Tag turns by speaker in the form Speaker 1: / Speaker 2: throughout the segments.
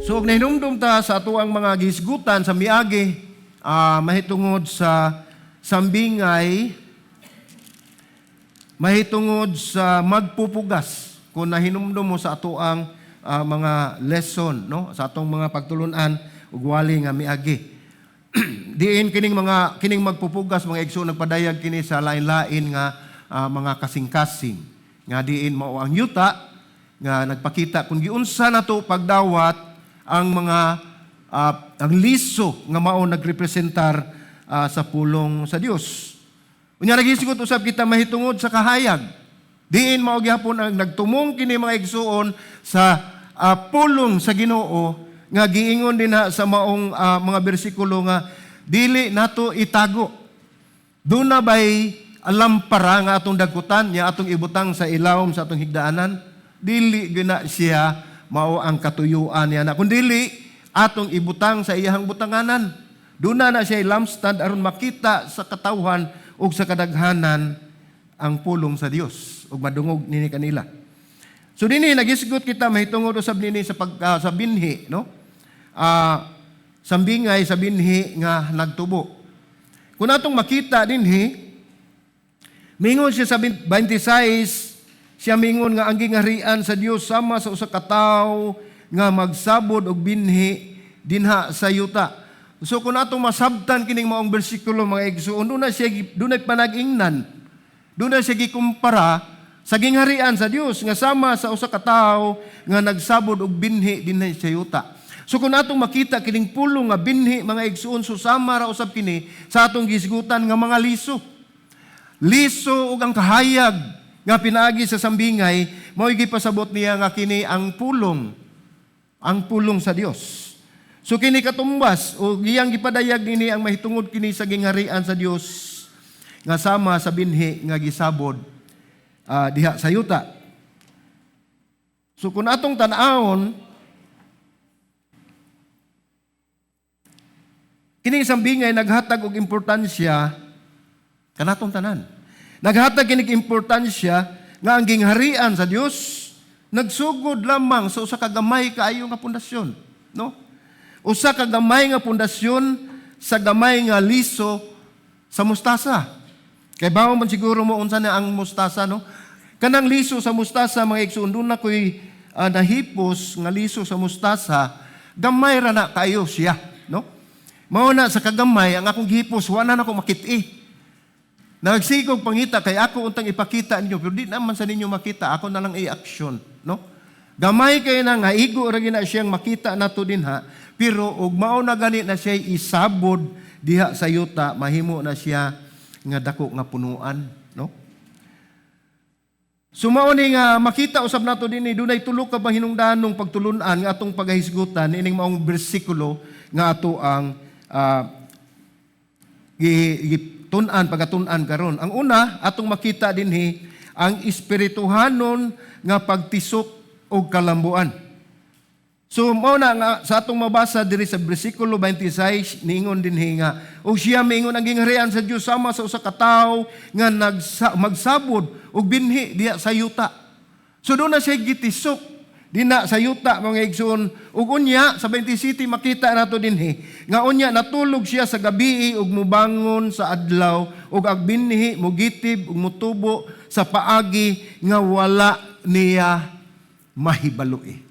Speaker 1: So, nahinumdum ta sa ato ang mga gisgutan sa miagi, mahitungod sa sambingay, mahitungod sa magpupugas. Kung nahinumdum mo sa ato ang mga lesson, no? Sa atong mga pagtulunan, ug wali nga miagi. Diin kining magpupugas, mga igsoon, nagpadayag kini sa lain-lain nga mga kasing-kasing. Nga diin mao ang yuta, nga nagpakita kung giunsa na to pagdawat ang mga ang liso nga mao nagrepresentar sa pulong sa Dios. Unya nagisigot usab kita mahitungod sa kahayag. Diin mao gihapon ang nagtumong kini mga igsoon sa pulong sa Ginoo nga giingon din sa maong mga bersikulo nga dili nato itago. Duna bay lampara nga atong dagutan nya atong ibutang sa ilawom sa atong higdaanan, dili gina siya mao ang katuyuan niya na kundili atong ibutang sa iyang butanganan. Duna na siya lampstand aron makita sa katawhan ug sa kadaghanan ang pulong sa Dios ug madungog nini kanila. So dinhi nagisgot kita mahitungod usab nini sa sa binhi, no? Sambingay sa binhi nga nagtubo. Kung atong makita dinhi, mingon siya sa 26, siya mingon nga ang gingharian sa Dios sama sa usa ka tawo nga magsabod og binhi dinha sa yuta. So kung atong masabtan kining maong bersikulo mga igsoon, dunay panag-ingnan. Dunay siya gikumpara sa gingharian sa Dios nga sama sa usa ka tawo nga nagsabod og binhi dinha sa yuta. So kung atong makita kining pulong nga binhi mga igsoon, so sama ra usab kini sa atong gisgutan nga mga liso. Liso ug ang kahayag nga pinaagi sa sambingay, mao gipasabot niya nga kini ang pulong sa Dios. So kini katumbas o giyang gipadayag nini ang mahitungod kini sa gingharian sa Dios nga sama sa binhi nga gisabod diha sa yuta. So kung atong tan-awon kini sambingay naghatag og importansya kanatong tanan. Naghatag kinig importansya nga ang gingharian sa Dios nagsugod lamang sa usa ka gamay kaayo nga pundasyon, no? Usa ka gamay nga pundasyon sa gamay nga liso sa mustasa. Kay bawo man siguro mo unsa na ang mustasa, no? Kanang liso sa mustasa mga igsoon, doon na ko'y nahipos nga liso sa mustasa, gamay ra na kaayo siya, no? Mao na sa kagamay ang akong gihipos wala na ako makit-i. Nagsigog pangita kay ako untang ipakita ninyo pero di naman sa ninyo makita, ako na lang i-action, no? Gamay kay na nga igo ra gina siyang makita nato dinha, pero ug mao na gani na siya isabod diha sa yuta, mahimo na siya nga dako nga punuan, no? So mao ni nga makita usab nato dinhi dunay tulo ka hinungdanong pagtulunan nga atong pagahisgutan ining maong bersikulo nga ato ang pagatunan karon. Ang una atong makita dinhi ang espirituhanon nga pagtisok og kalambuan. So mao na nga sa atong mabasa diri sa bersikulo 26 niingon dinhi nga og siya miingon ang gingharian sa Dios sama sa usa ka tawo nga magsabod og binhi diha sa yuta. So doon na siya gitisok dina sa yuta mga igsoon, ug unya sa 27 makita nato dinhi nga unya natulog siya sa gabi ug mubangon sa adlaw ug ang binhi mugitib ug mutubo sa paagi nga wala niya mahibaloi.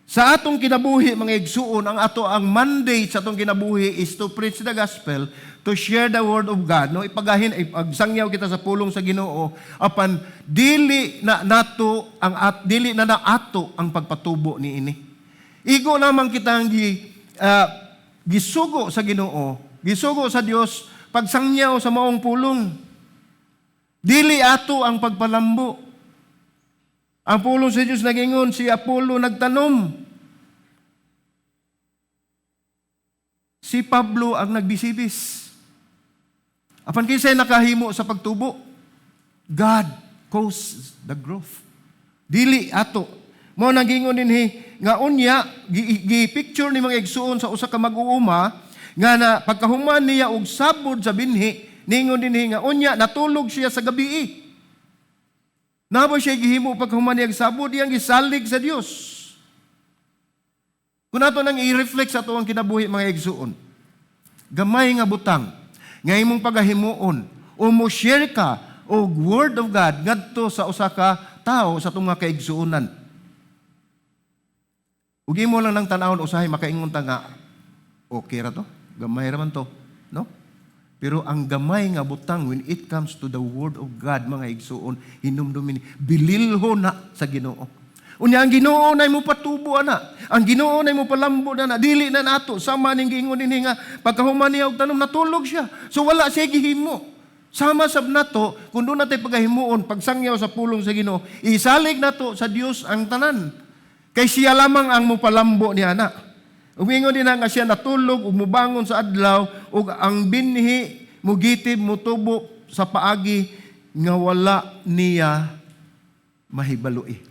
Speaker 1: Sa atong kinabuhi mga igsoon, ang mandate sa atong kinabuhi is to preach the gospel, to share the word of God, no? Ipagsangyaw kita sa pulong sa Ginoo apan dili na nato ang pagpatubo niini. Igo lamang kitang gisugo sa Ginoo, gisugo sa Dios pagsangyaw sa maong pulong. Dili ato ang pagpalambo. Ang pulong sa Diyos nagingon, si Apollo nagtanom. Si Pablo ang nagbisibis. Apan kinsay nakahimo sa pagtubo? God causes the growth. Dili ato. Mao nagingon dinhi nga unya gi-picture ni mga igsuon sa usa ka mag-uuma nga na pagkahuman niya og sabod sa binhi, ningon dinhi nga unya natulog siya sa gabi. Nabo siya gihimo pagkahuman niya og sabod, iyang gisalig sa Dios. Kung nato nang i-reflect sa tuwang kinabuhi mga igsuon, gamay nga butang, nga imong pagahimuon, o mo share ka o word of God ngadto sa usa ka tao sa itong mga kaigsuonan. Ug imo lang nang tan-awon usahay makaingon ta nga okay ra to, gamay ra man to, no? Pero ang gamay nga butang when it comes to the word of God mga igsuon, hinumdumin bililho na sa Ginoo. Unya ang Ginoo nay mo patubo ana. Ang Ginoo nay mo palambo na dili na nato sama ning giingon dinhi nga pagkahuman niya og tanom natulog siya. So wala siya gihimo. Sama sab nato kun doon natay pagahimuon pagsangyaw sa pulong sa Ginoo, isalig nato sa Dios ang tanan. Kay siya lamang ang mopalambo niya ana. Umingon din nga siya natulog ug mubangon sa adlaw ug ang binhi mugitib mutubo sa paagi nga wala niya mahibaloi.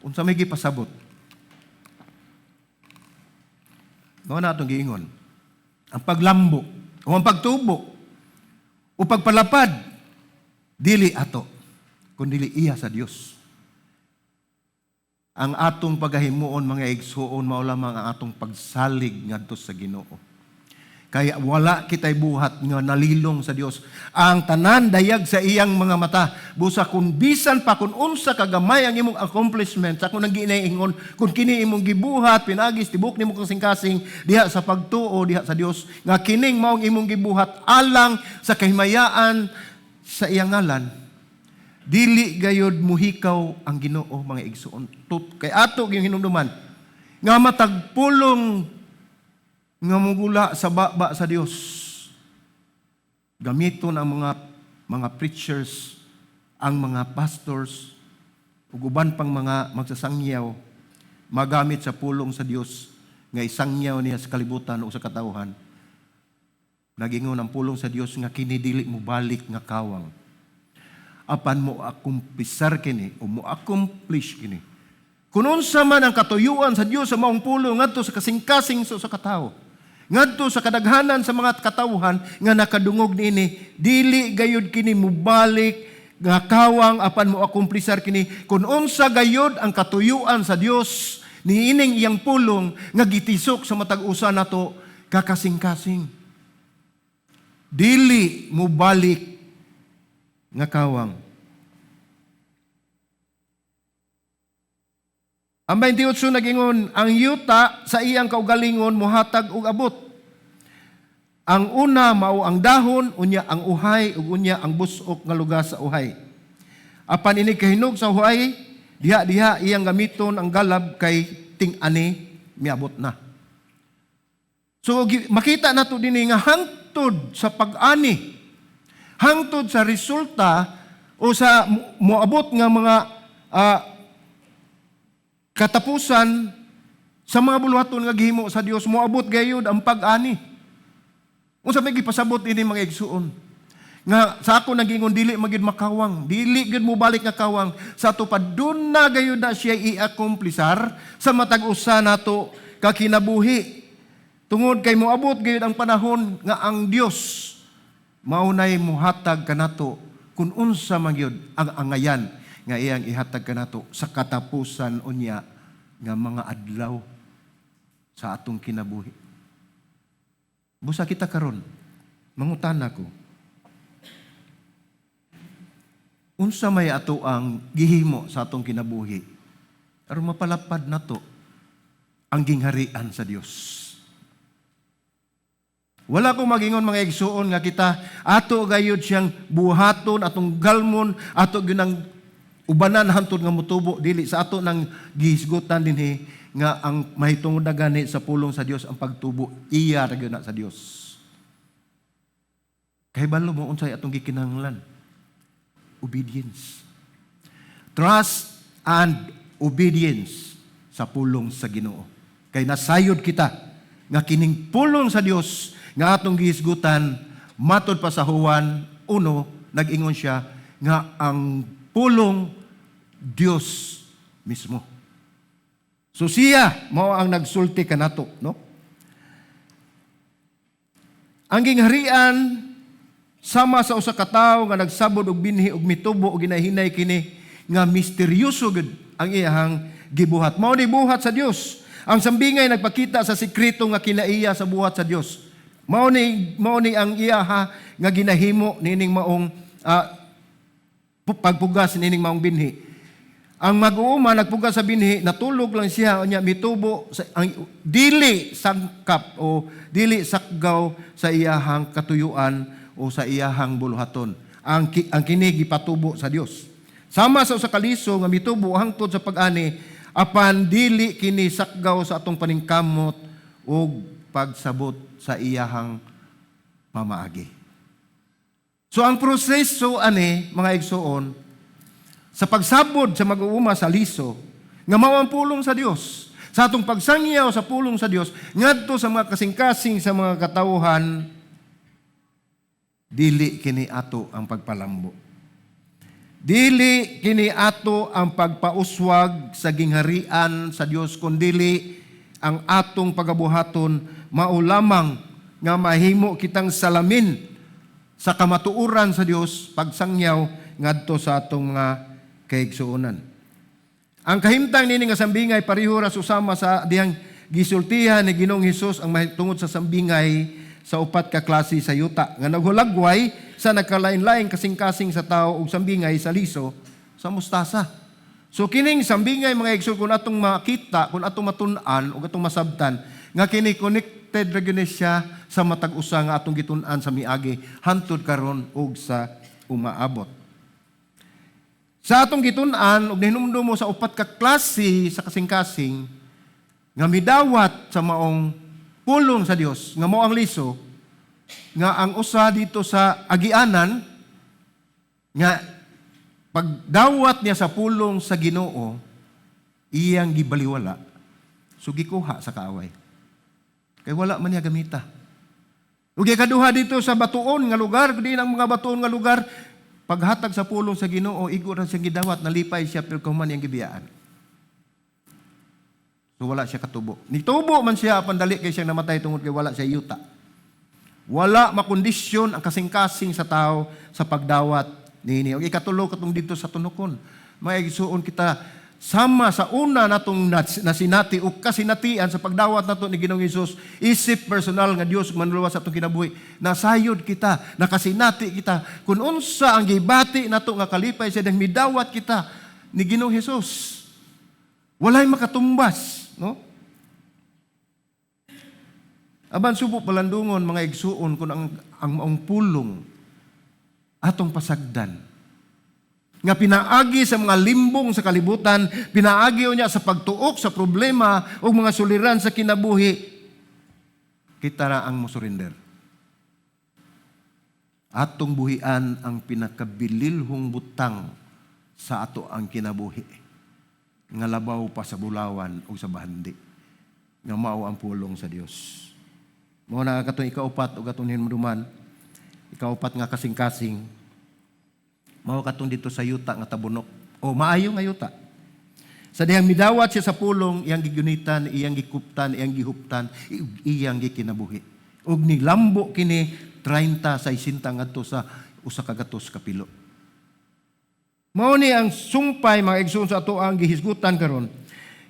Speaker 1: Unsa may gipasabot? Mao na atong giingon. Ang paglambo o ang pagtubo o pagpalapad dili ato kundi iya sa Dios. Ang atong pagahimuon mga igsuon mao lamang ang atong pagsalig ngadto sa Ginoo. Kaya wala kitay buhat nga nalilong sa Dios. Ang tanan dayag sa iyang mga mata. Busa kung bisan pa kung unsa kagamay ang imong accomplishment sa kung naginaingon kung kini imong gibuhat pinagis tibok nimo kasing-kasing diha sa pagtuo diha sa Dios nga kining maong imong gibuhat alang sa kahimayaan sa iyang ngalan. Dili gayud muhikaw ang Ginoo mga igsuon. Kay ato gyud hinumduman nga matagpulong nga mugula sa baba sa Dios. Gamiton ang mga preachers, ang mga pastors, ug uban pang mga magsasangyaw magamit sa pulong sa Dios nga isangyaw niya sa kalibutan o sa katawhan. Nagingon ang pulong sa Dios nga kini dili mo balik nga kawang. Apan mo akumpisar kini o mo accomplish kini. Kung unsa man ang katuyuan sa Dios sa maong pulong ngadto sa kasing-kasing sa katao. Ngadto sa kadaghanan sa mga katawhan nga nakadungog niini, dili gayud kini mubalik nga kawang apan mo akumplisar kini kun unsa gayud ang katuyuan sa Dios niining iyang pulong nga gitisok sa matag usa nato kakasing-kasing. Dili mubalik nga kawang. Ang 28 nagingon, ang yuta sa iyang kaugalingon muhatag og abot. Ang una mao ang dahon, unya ang uhay, ug unya ang busok nga lugar sa uhay. Apan ini kahinog sa uhay, diha-diha iyang gamiton ang galab kay ting-ani miabot na. So makita nato dinhi nga hangtod sa pag-ani, hangtod sa resulta o sa moabot nga mga katapusan sa mga buluhaton nga gihimo sa Dios moabot gayud ang pag-ani. Unsa may gipasabot ini mga igsuon? Nga sa ako nagingon dili magid makawang, dili gid mo balik nga kawang sa ato pa dun na gayud na siya i-akomplisar sa matag usa nato kakinabuhi. Tungod kay moabot gayud ang panahon nga ang Dios maunay muhatag kanato kun unsa man gyud ang angayan nga iyang ihatag kanato sa katapusan unya nga mga adlaw sa atong kinabuhi. Busa kita karon, mangutana ko. Unsa may ato ang gihimo sa atong kinabuhi aron mapalapad nato ang gingharian sa Dios. Wala ko magingon mga igsuon nga kita ato gayud siyang buhaton atong galmon ato gyud ubanan hantod nga mutubo dili sa ato nang gihisgutan dinhi nga ang mahitungod na gani sa pulong sa Dios ang pagtubo iya ra gyud na sa Dios. Kay balo mo unsay atong gikinahanglan? Obedience. Trust and obedience sa pulong sa Ginoo. Kay nasayod kita nga kining pulong sa Dios nga atong gihisgutan matod pa sa Juan 1 nag-ingon siya nga ang pulong Dios mismo. So siya mao ang nagsulti kanato, no? Ang gingharian sama sa usa ka tawo nga nagsabod og binhi og mitubo og ginahinay kini nga misteryoso gud ang iyang gibuhat. Mao ni buhat sa Dios. Ang sambingay nagpakita sa sikreto nga kinaiya sa buhat sa Dios. Mao ni ang iya nga ginahimo nining maong pagpugas nining maong binhi. Ang mag-uuma nagpugas sa binhi, natulog lang siya unya mitubo ang dili sangkap o dili sakgaw sa iyahang katuyuan o sa iyahang buluhaton. Ang kini gipatubo sa Dios. Sama sa usa ka liso nga mitubo hangtod sa pag-ani apan dili kini sakgaw sa atong paningkamot o pagsabot sa iyahang pamaagi. So ang proseso ani mga igsoon sa pagsabod sa mag-uuma sa liso nga mao ang pulong sa Dios. Sa atong pagsangyaw sa pulong sa Dios ngadto sa mga kasing-kasing sa mga katawhan, dili kini ato ang pagpalambo. Dili kini ato ang pagpauswag sa gingharian sa Dios, kundili ang atong pagabuhaton mao lamang nga mahimo kitang salamin sa kamatuoran sa Dios pagsangyaw ngadto sa atong mga kaigsuonan. Ang kahimtang nini nga sambingay pareho ra susama sa dihang gisultihan ni Ginoong Hesus ang mahitungod sa sambingay sa upat ka klase sa yuta nga naghulagway sa nagkalain-laing kasing-kasing sa tao ug sambingay sa liso sa mustasa. So kining sambingay mga igsoon kung atong makita, kung atong matun-an ug atong masabtan nga kini connected ra gyud siya sa matag usa nga atong gitun-an sa miagi hantod karon ug sa umaabot. Sa atong gitun-an ug hinumdum mo sa upat ka klase sa kasing-kasing nga midawat sa maong pulong sa Dios nga mao ang liso nga ang usa dito sa agianan nga pagdawat niya sa pulong sa Ginoo iyang gibaliwala so gikuha sa kaaway kay wala man niya gamita. Ug ikaduha dito sa batuon nga lugar kundi ang mga batuon nga lugar paghatag sa pulong sa Ginoo igo ra siyang gidawat nalipay siya pero kuman iyang gibiyaan. So wala siya katubo. Nitubo man siya apan dali kay siya namatay tungod kay wala siya yuta. Wala makondisyon ang kasing-kasing sa tao sa pagdawat niini. Og ikatulo katong dito sa tunokon. May igsuon kita sama sa una natong nasinati o kasinatian sa pagdawat nato ni Ginoong Hesus, isip personal nga Dios manluwas sa atong kinabuhi. Nasayod kita, nakasinati kita kun unsa ang gibati nato nga kalipay siya dang midawat kita ni Ginoong Hesus. Walay makatumbas. No? Aban subo palandungon mga igsuon kung ang pulong atong pasagdan nga pinaagi sa mga limbong sa kalibutan, pinaagi niya sa pagtuok sa problema o mga suliran sa kinabuhi, kita na ang musurrender. Atong buhian ang pinakabililhong butang sa ato ang kinabuhi nga labaw pa sa bulawan o sa bahandi nga mao ang pulong sa Dios. Mao na katong ikaupat o katong hinumduman, ikaupat nga kasing-kasing mao katong dito sa yuta nga tabunok o maayo nga yuta. Sa dihang midawat siya sa pulong, iyang gigunitan, iyang gikuptan, iyang gihuptan, iyang gikinabuhi. Ug nilambo kini 30 sa 60 ngadto sa usa ka gatos ka pilo. Mao ni ang sumpay mga igsoon sa ato ang gihisgutan karon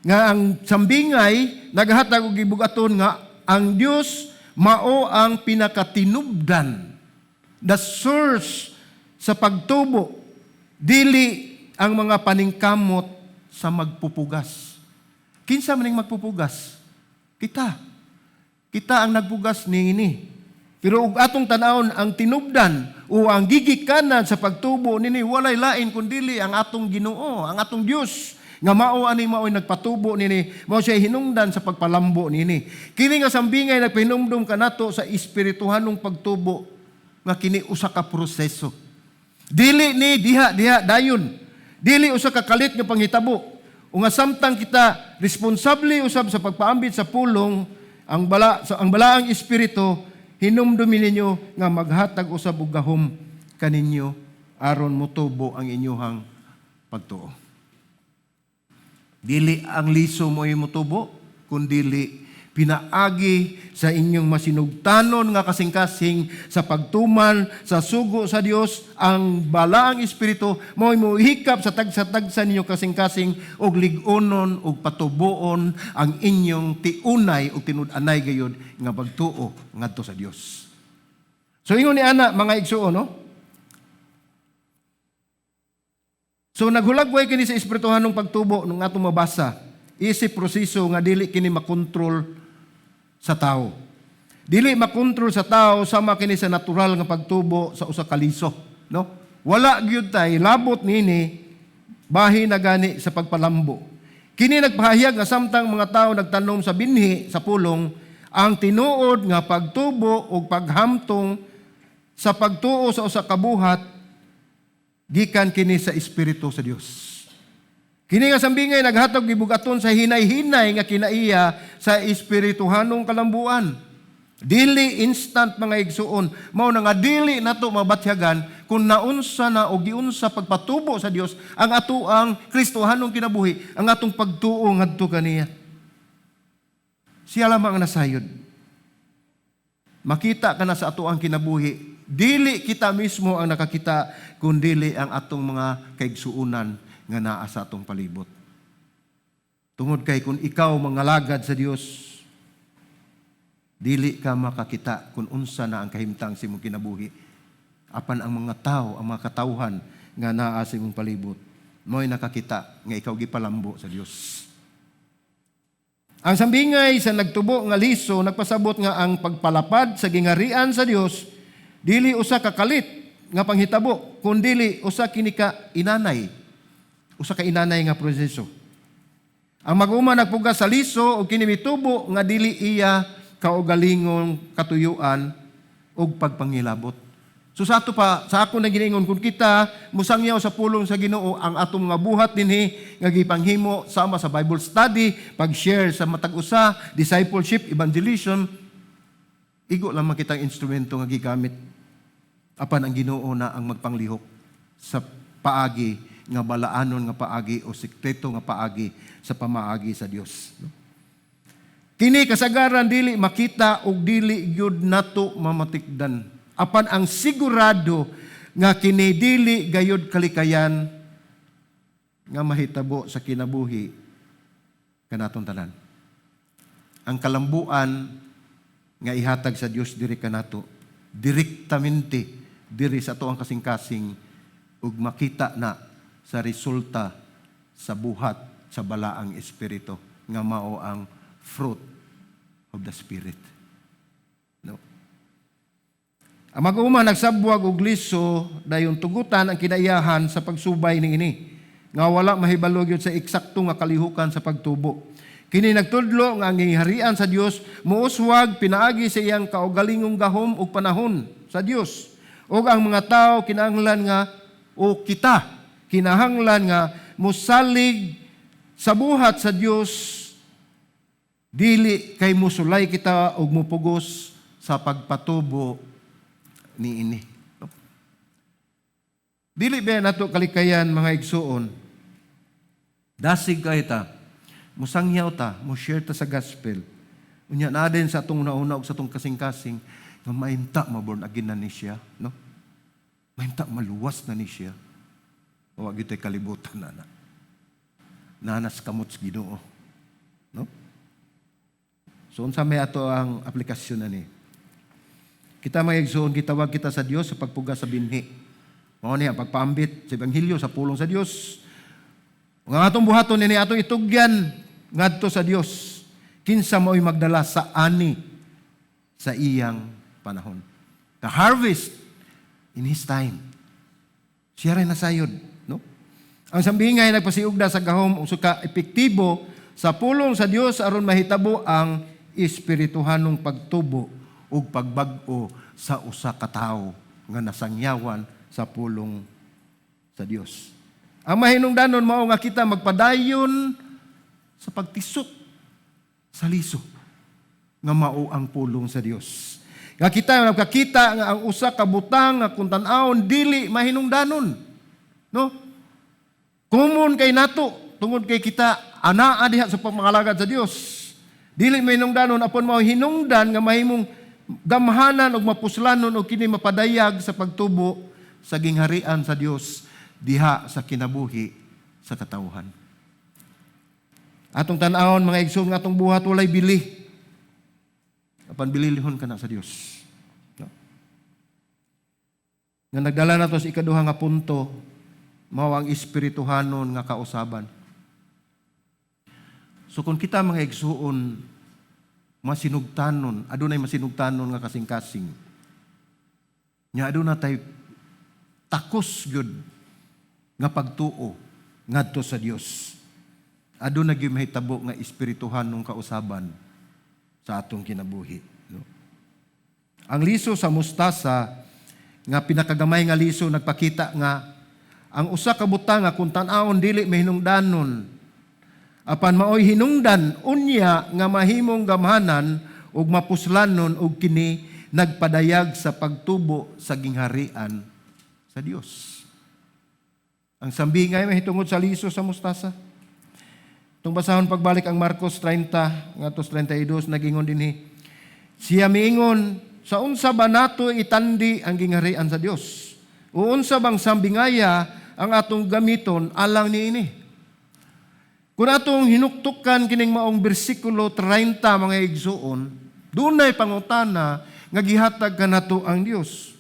Speaker 1: nga ang sambingay naghatag og gibugaton nga ang Dios mao ang pinakatinubdan, the source sa pagtubo, dili ang mga paningkamot sa magpupugas. Kinsa maning magpupugas? Kita ang nagpugas niini. Pero ug atong tanawon ang tinubdan o ang gigikanan sa pagtubo nini walay lain kundili ang atong Ginoo, ang atong Dios nga mao ani mao'y nagpatubo nini, mao siya hinungdan sa pagpalambo nini. Kini nga sambingay nagpahinumdum kanato sa espirituhanong pagtubo nga kini usa ka proseso. Dili ni diha dayon. Dili usa ka kalit nga panghitabo. O nga samtang kita responsable usab sa pagpaambit sa pulong ang balaang espiritu hinumdumin ninyo nga maghatag usab og gahom kaninyo aron motubo ang inyuhang pagtuo. Dili ang liso mo motubo, kundili Pinaagi sa inyong masinugtanon nga kasing-kasing sa pagtuman sa sugo sa Dios ang balaang espiritu mo'y muhikap sa tagsa-tagsa ninyo kasing-kasing og lig-onon og patuboon ang inyong tiunay ug tinud-anay gayud nga pagtuo ngadto sa Dios. So ingon ni ana mga igsuon, no? So naghulagway kini sa espirituhanong pagtubo nung atong mabasa. Isip proseso nga dili kini makontrol sa tao. Dili makontrol sa tao sama kini sa natural nga pagtubo sa usa ka liso, no? Wala gyud tay labot nini bahin na gani sa pagpalambo. Kini nagpahayag nga samtang mga tao nagtanom sa binhi sa pulong, ang tinuod nga pagtubo o paghamtong sa pagtuo sa usa ka buhat gikan kini sa espiritu sa Dios. Kini nga sambingay naghatag gibugaton sa hinay-hinay nga kinaiya sa espirituhanong kalambuan. Dili instant mga igsuon, mao na nga dili nato mabatyagan kung naunsa na o giunsa pagpatubo sa Dios ang atoang Kristohanong kinabuhi, ang atong pagtuo ngadto kaniya. Siya lamang ang nasayod. Makita ka na sa atoang kinabuhi, dili kita mismo ang nakakita kundi ang atong mga kaigsuunan nga naa sa atong palibot. Tungod kay kung ikaw mangalagad sa Dios, dili ka makakita kung unsa na ang kahimtang sa imong kinabuhi. Apan ang mga tao, ang mga katawhan nga naa sa imong palibot, mo'y nakakita nga ikaw gipalambo sa Dios. Ang sambingay sa nagtubo nga liso nagpasabot nga ang pagpalapad sa gingarian sa Dios dili usa ka kalit nga panghitabo kundi usa kini ka inanay. Usa ka inanay nga proseso. Ang mag-uma nagpuga sa liso o kini mitubo nga dili iya kaugalingong katuyuan ug pagpangilabot. So sa ato pa, sa ako na giningon, kung kita musangyaw sa pulong sa Ginoo ang atong nga buhat dinhi nga gipanghimo sama sa Bible study, pag-share sa matag usa, discipleship, evangelism, igo lang makitang instrumento nga gigamit apan ang Ginoo na ang magpanglihok sa paagi nga balaanon nga paagi o sikreto nga paagi sa pamaagi sa Dios. Kini kasagaran dili makita og dili gyud nato mamatikdan. Apan ang sigurado nga kini dili gayud kalikayan nga mahitabo sa kinabuhi kanaton tanan. Ang kalambuan nga ihatag sa Dios diri kanato direktamente diri sa ato ang kasing-kasing ug makita na sa resulta sa buhat sa balaang espiritu nga mao ang fruit of the Spirit. No. Ang mag-uma nagsabwag og liso dayon tugutan ang kinaiyahan sa pagsubay niini nga wala mahibalo gyud sa eksakto nga kalihukan sa pagtubo. Kini nagtudlo nga ang harian sa Dios muuswag pinaagi sa iyang kaugalingong gahom ug panahon sa Dios. Ug ang mga tao kinahanglan nga o kita kinahanglan nga musalig sa buhat sa Dios dili kay musulay kita og mupugos sa pagpatubo niini. Dili ba nato kalikayan mga igsuon? Dasig kay ta, musangyaw ta, mo share ta sa gospel. Unya na din sa atong nauna ug sa atong kasing-kasing nga mainta maborn again na ni siya, no? Mainta maluwas na ni siya. O wag ito'y kalibutan na. Nanas kamot sa Ginoo. No? So, unsa may ato ang aplikasyon na ni. Kita may igsoon, gitawag kita sa Dios sa pagpuga sa binhi. Mao niya, pagpaambit sa Ebanghelyo, sa pulong sa Dios. Ang atong buhaton ni atong itugyan ngadto sa Dios. Kinsa mo'y magdala sa ani sa iyang panahon. The harvest in His time. Siya rin nasayod. No? Ang sambingay nagpasiugda sa gahom usa ka epektibo sa pulong sa Dios aron mahitabo ang espirituhanong pagtubo ug pagbag-o sa usa ka tawo nga nasangyawan sa pulong sa Dios. Ang mahinungdanon mao nga kita magpadayon sa pagtisok sa liso nga mao ang pulong sa Dios. Nga kita nagkakita nga ang usa ka butang nga kung tan-awon dili mahinungdanon. No? Kumon kay nato tungod kay kita anaa diha sa pagmangalagad sa Dios. Dili may hinungdanon apon mao hinungdan nga mahimong gamhanan ug mapuslanon ug kini mapadayag sa pagtubo sa gingharian sa Dios diha sa kinabuhi sa katawhan. Atong tan-awon mga igsoon nga atong buhat walay bili. Apan bililihon ka na sa Dios. No? Nga nagdala nato sa ikaduha nga punto mao ang espirituhanon nga kausaban. So kung kita mga igsuon, masinugtanon, adunay masinugtanon nga kasing-kasing. Nya aduna tay takos gyud nga pagtuo ngadto sa Dios. Aduna gyud mahitabo nga espirituhanong kausaban sa atong kinabuhi. No? Ang liso sa mustasa nga pinakagamay nga liso nagpakita nga ang usa ka butang nga kung tan-awon dili mahinungdanon apan maoy hinungdan unya nga mahimong gamhanan ug mapuslanon ug kini nagpadayag sa pagtubo sa gingharian sa Dios. Ang sambingay mahitungod sa liso sa mustasa. Tung basahon pagbalik ang Marcos 30 ngadto 32 nagingon dinhi. Siya miingon, sa unsa ba nato itandi ang gingharian sa Dios? O unsa bang sambingaya ang atong gamiton alang niini? Kung atong hinuktukan kining maong bersikulo 30 mga igsuon, dunay pangutana nga gihatag kanato ang Dios.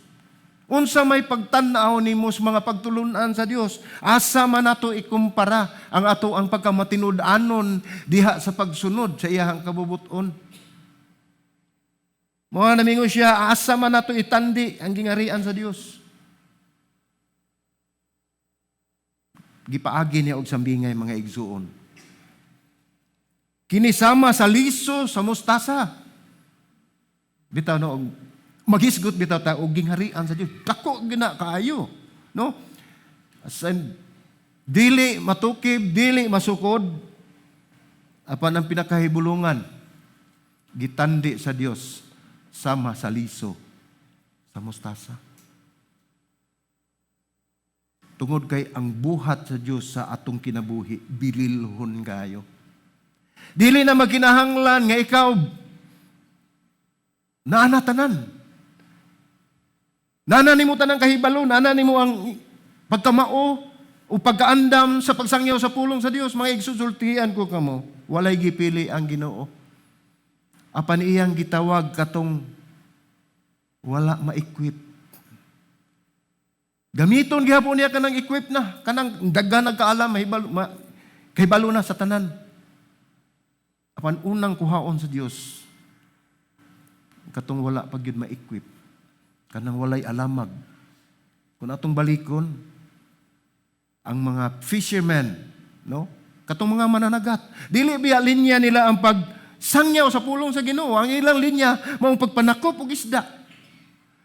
Speaker 1: Unsa may pagtan-aw nimo sa mga pagtulunan sa Dios? Asa man nato ikumpara ang ato ang pagkamatinud-anon diha sa pagsunod sa iyang kabubuton? Mao namingon siya, asa man nato itandi ang gingharian sa Dios? Gipaagi niya og sambingay mga igsuon. Kinisama sa liso sa mustasa. Bitaw no, magisgot bitaw ta og gingharian sa Dios. Dako gina kaayo, no? Asan dili matukib, dili masukod. Apan ang pinakahibulungan gitandi sa Dios sama sa liso sa mustasa. Tungod kay ang buhat sa Dios sa atong kinabuhi bililhon kayo. Dili na maginahanglan nga ikaw naanatanan. Nana nimo tanang kahibalo, nana nimo ang pagkamao o pagkaandam sa pagsangyaw sa pulong sa Dios. Mga igsusultian ko kamo, walay gipili ang Ginoo. Apan iyang gitawag katong wala ma-equip. Gamiton gihapon niya kanang equip na, kanang daghan nagkaalam, kahibalo na sa tanan. Apan unang kuhaon sa Dios, katong wala pag yun ma-equip, kanang walay alamag. Kung atong balikon, ang mga fishermen, no? Katong mga mananagat, dili biya linya nila ang pagsangyaw sa pulong sa Ginoo. Ang ilang linya, maong pagpanakop og isda.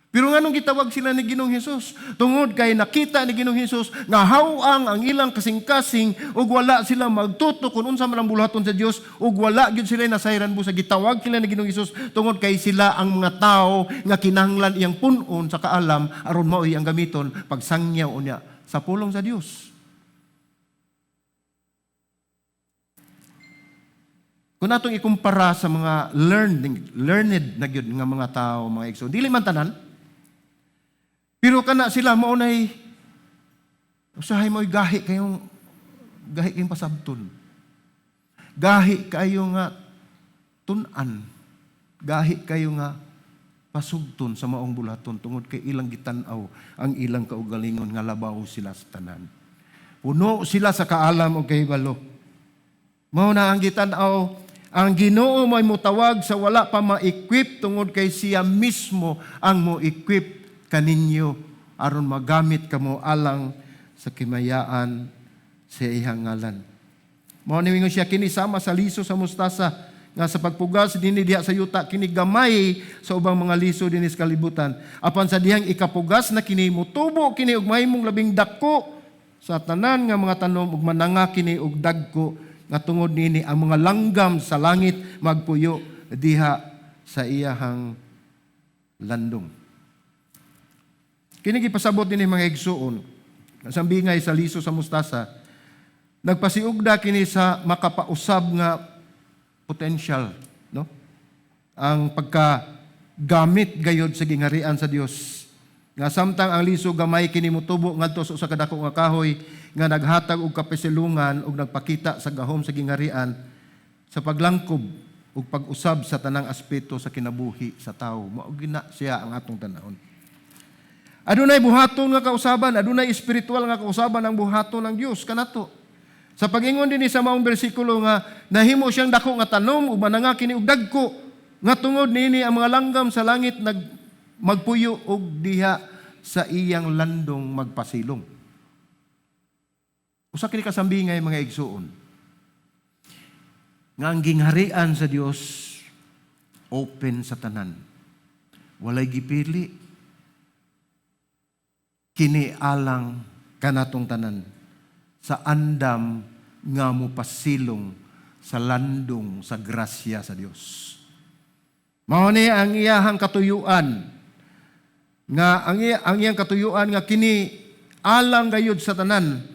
Speaker 1: Pero nganong gitawag sila ni Ginoong Hesus? Tungod kay nakita ni Ginoong Hesus nga hawang ang ilang kasing-kasing ug wala sila magtuto kung unsa man ang buluhaton sa Dios ug wala gyud sila nasayran busa. Gitawag sila ni Ginoong Hesus tungod kay sila ang mga tao nga kinahanglan iyang punon sa kaalam aron maoy ang gamiton pagsangyaw unya sa pulong sa Dios. Kung natong ikumpara sa mga learned na gyud nga mga tao, mga igsoon, dili man tanan. Pero kana sila maunay usahay mo'y gahi kayong pasabton. Gahi kayo nga tunan. Gahi kayo nga pasugton sa maong bulaton tungod kay ilang gitan-aw ang ilang kaugalingon nga labaw sila sa tanan. Puno sila sa kaalam o kahibalo. Mao na ang gitan-aw, ang Ginoo may mutawag sa wala pa ma-equip tungod kay siya mismo ang mo-equip kaninyo aron magamit kamo alang sa kimayaan sa iyang ngalan. Mao ni siya kini sama sa liso sa mustasa nga sa pagpugas dinhi diha sa yuta kini gamay sa ubang mga liso dinhi sa kalibutan. Apan sa dihang ikapugas na kini mutubo kini og mahimong labing dako sa tanan nga mga tanom ug mananga kini og dagko nga tungod nini ang mga langgam sa langit magpuyo diha sa iyahang landong. Kini gipasabot dinhi mga igsuon, sambingay sa liso sa mustasa, nagpasiugda kini sa makapausab nga potential ang pagkagamit gayod sa gingharian sa Dios. Nga samtang ang liso gamay kini motubo ngadto sa usa ka dako nga kahoy nga naghatag og kapisilungan ug nagpakita sa gahom sa gingharian sa paglangkob ug pag-usab sa tanang aspeto sa kinabuhi sa tawo. Mao gina siya ang atong tan-awon. Adunay buhaton nga kausaban, adunay espiritual nga kausaban ang buhaton ng Dios kanato. Sa pag-ingon din sa maong bersikulo nga nahimo siyang dako nga tanom ug mananga kini og dagko nga tungod niini ang mga langgam sa langit magpuyo og diha sa iyang landong magpasilong. Usa kini kasambingay mga igsuon. Nga ang gingharian sa Dios open sa tanan. Walay gipili. Kini alang kanatong tanan sa andam nga mo pasilong sa landong sa grasya sa Dios. Mao ni ang iyahang katuyuan nga ang iyang katuyuan nga kini alang gayud sa tanan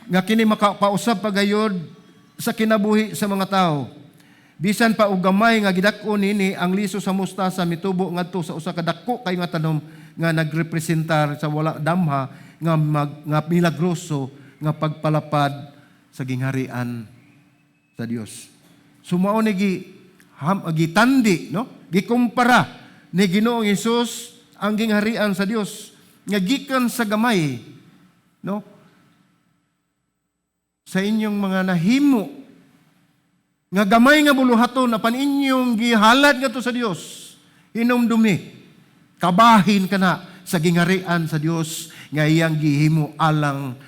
Speaker 1: nga kini makapausab pa gayud sa kinabuhi sa mga tao. Bisan pa og gamay nga gidak-on nini ang liso sa mustasa mitubo ngadto sa usa ka dako kay nga tanom nga nagrepresentar sa wala damha nga milagroso nga pagpalapad sa gingharian sa Dios. Sumao ni gitandi, no? Gikumpara ni Ginoong Hesus ang gingharian sa Dios nga gikan sa gamay, no? Sa inyong mga nahimo nga gamay nga buluhaton apan inyong gihalad ngadto sa Dios, hinumdumi, kabahin kana sa gingharian sa Dios nga iyang gihimo alang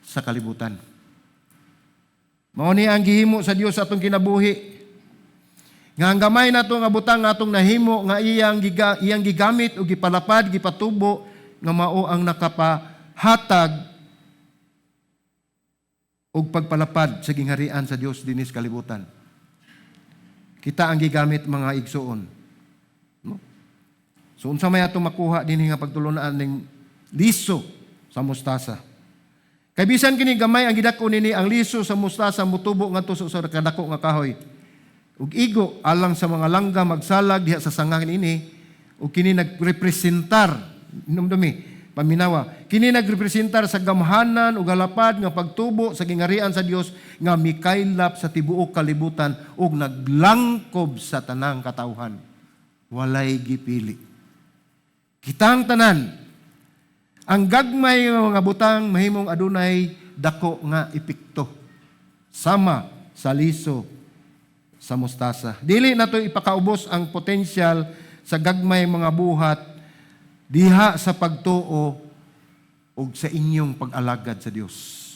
Speaker 1: sa kalibutan. Mao ni ang gihimo sa Dios atong kinabuhi. Nga ang gamay nato nga butang atong nahimo nga iyang gigamit o gipalapad, gipatubo nga mao ang nakapahatag og pagpalapad sa gingharian sa Dios dinis kalibutan. Kita ang gigamit mga igsuon. No? So unsa may atong makuha dinhi nga pagtulunan ning liso sa mustasa. Kay bisan kini gamay ang gidako nini ang liso sa mustasa mutubo ngadto sa usa ka dako nga kahoy. Ug igo alang sa mga langga magsalag diha sa sangang ini ug kini nagrepresentar numdumi paminawa. Kini nagrepresentar sa gamhanan ug galapad nga pagtubo sa gingharian sa Dios nga mikaylap sa tibuok kalibutan ug naglangkob sa tanang katawhan. Walay gipili. Kitang tanan ang gagmay nga mga butang mahimong adunay dako nga epekto sama sa liso sa mustasa. Dili nato ipakaubos ang potensyal sa gagmay mga buhat diha sa pagtuo ug sa inyong pag-alagad sa Dios.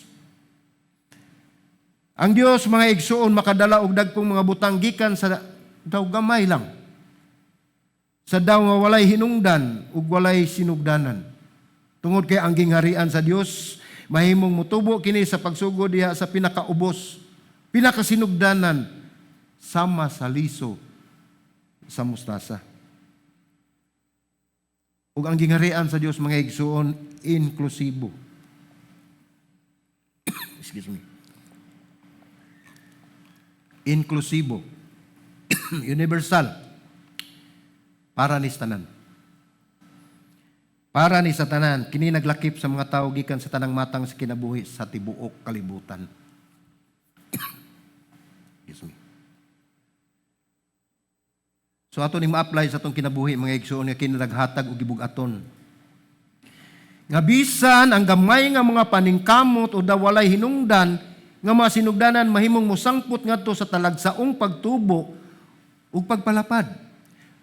Speaker 1: Ang Dios mga igsuon makadala og dagkong mga butang gikan sa daw gamay lang. Sa daw nga walay hinungdan ug walay sinugdanan. Tungod kay ang gingharian sa Dios mahimong mutubo kini sa pagsugod diha sa pinakaubos, pinakasinugdanan sama sa liso sa mustasa. Ug ang gingharian sa Dios mga igsuon inklusibo. Excuse me. Inklusibo. Universal. Para ni tanan. Para ni sa tanan, kini naglakip sa mga tao gikan sa tanang matang sa kinabuhi sa tibuok kalibutan. Excuse me. So ato ning ma-apply sa atong kinabuhi mga igsoon nga kini naghatag og gibugaton. Nga bisan ang gamay nga mga paningkamot o dawalay hinungdan nga mga sinugdanan mahimong mosangput ngadto sa talagsaong pagtubo ug pagpalapad.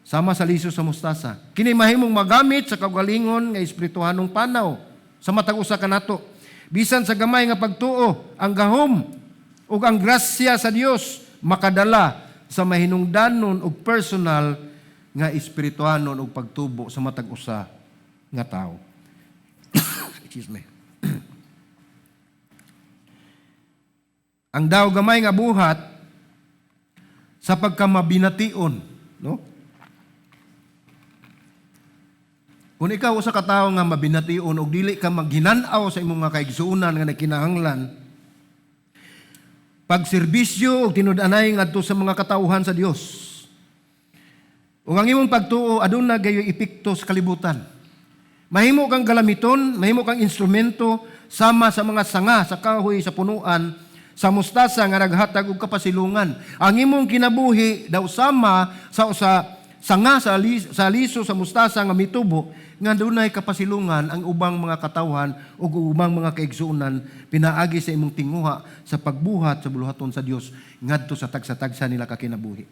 Speaker 1: Sama sa liso sa mustasa. Kini mahimong magamit sa kaugalingon nga espirituhanong panaw sa matag usa kanato. Bisan sa gamay nga pagtuo, ang gahom ug ang grasya sa Dios makadala sa mahinungdanon ug personal nga espirituhanon ug pagtubo sa matag usa nga tawo. Excuse me. Ang daw gamay nga buhat sa pagkamabination, no? Kung ikaw usa ka tawo nga mabination og dili ka maghinanaw sa imong mga kaigsuonan nga nagkinahanglan, pagserbisyo og tinud-anay ngadto sa mga katawhan sa Dios, Ug ang imong pagtuo aduna gayoy epekto sa kalibutan. Mahimo kang galamiton, mahimo kang instrumento sama sa mga sanga sa kahoy sa punuan sa mustasa nga naghatag og kapasilungan. Ang imong kinabuhi daw sama sa sanga sa liso sa mustasa nga mitubo nga dunay kapasilungan ang ubang mga katawhan ug ubang mga kaigsuonan pinaagi sa imong tinguha sa pagbuhat sa buluhaton sa Dios ngadto sa tagsa-tagsa nila ka kinabuhi.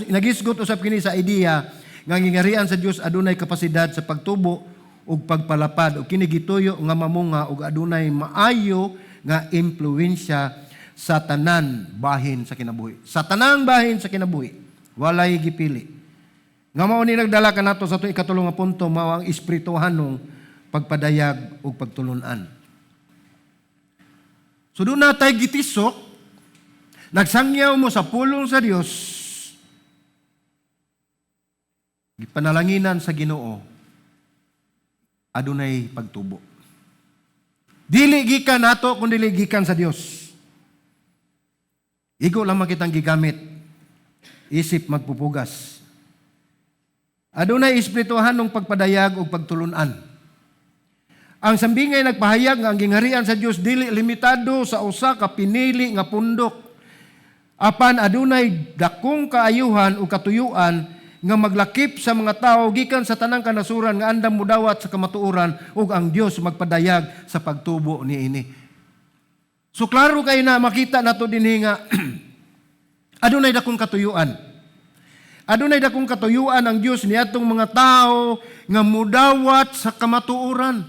Speaker 1: Nagisgot usab kini sa idea nga ang gingarian sa Dios adunay kapasidad sa pagtubo ug pagpalapad ug kini gituyo nga mamunga ug adunay maayo nga impluwensya sa tanan bahin sa kinabuhi. Sa tanang bahin sa kinabuhi, walay gipili. Nga mao ni nagdala kanato sa atong ikatulong nga punto mao ang espirituhanong pagpadayag ug pagtulunan. So doon na tayo gitisok, nagsangyaw mo sa pulong sa Dios, gipanalanginan sa Ginoo, adunay pagtubo. Dili gikan nato kundi dili gikan sa Dios. Igo lang makitang gigamit, isip magpupugas. Adunay espirituhanong pagpadayag ug pagtulunan. Ang sambingay nagpahayag nga ang gingharian sa Dios dili limitado sa usa ka pinili nga pundok. Apan adunay dakong kaayuhan ug katuyuan nga maglakip sa mga tao gikan sa tanang kanasuran nga andam mudawat sa kamatuoran ug ang Dios magpadayag sa pagtubo niini. So klaro kay na makita nato dinhi nga adunay dakong katuyuan. Adunay dakong katuyuan ang Dios niadtong mga tao nga mudawat sa kamatuoran.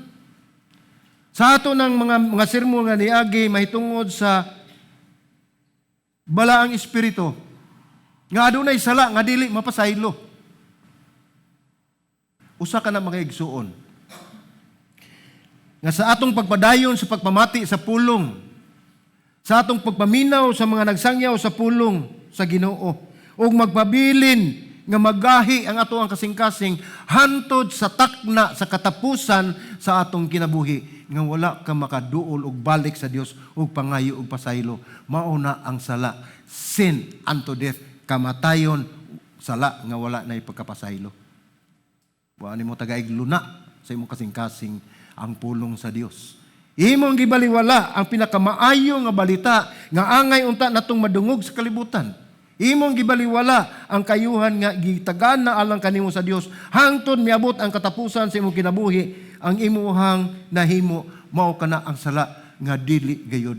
Speaker 1: Sa ato ng mga sermon nga niagi mahitungod sa balaang espiritu nga adunay sala nga dili mapasaylo. Usa ka na mga igsuon. Nga sa atong pagpadayon sa pagpamati sa pulong, sa atong pagpaminaw sa mga nagsangyaw sa pulong sa Ginoo, ug magpabilin nga magahi ang ato ang kasing-kasing hantod sa takna sa katapusan sa atong kinabuhi nga wala ka makaduol og balik sa Dios ug pangayo ug pasaylo. Mao na ang sala, sin unto death, kamatayon, sala nga wala na ipagkapasaylo. Wa nimo tagaig luna sa imong kasing-kasing ang pulong sa Dios. Imong gibaliwala ang pinakamaayo nga balita nga angay unta natong madungog sa kalibutan. Imong gibaliwala ang kayuhan nga gitagan na alang kanimo sa Dios hangtod miabot ang katapusan sa imong kinabuhi. Ang imuhang nahimo mao kana ang sala nga dili gayud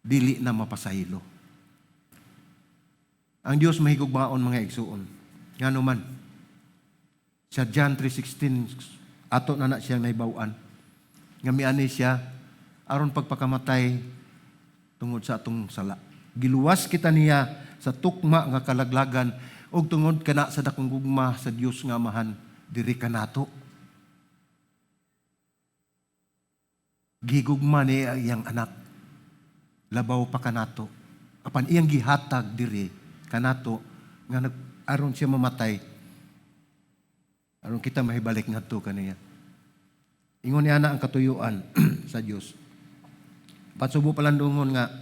Speaker 1: dili na mapasaylo. Ang Dios mahigugmaon mga igsuon. Ngano man sa John 3:16 ato na siyang naibaw-an nga miani siya aron pagpakamatay tungod sa atong sala. Giluwas kita niya sa tukma nga kalaglagan ug tungod kana sa dakong gugma sa Dios nga Amahan diri kanato. Gigugma niya iyang anak. Labaw pa kanato. Apan iyang gihatag diri kanato nga aron siya mamatay. Aron kita mahibalik ngadto kaniya. Ingon niya na ang katuyuan sa Dios. Patsubo palandungon nga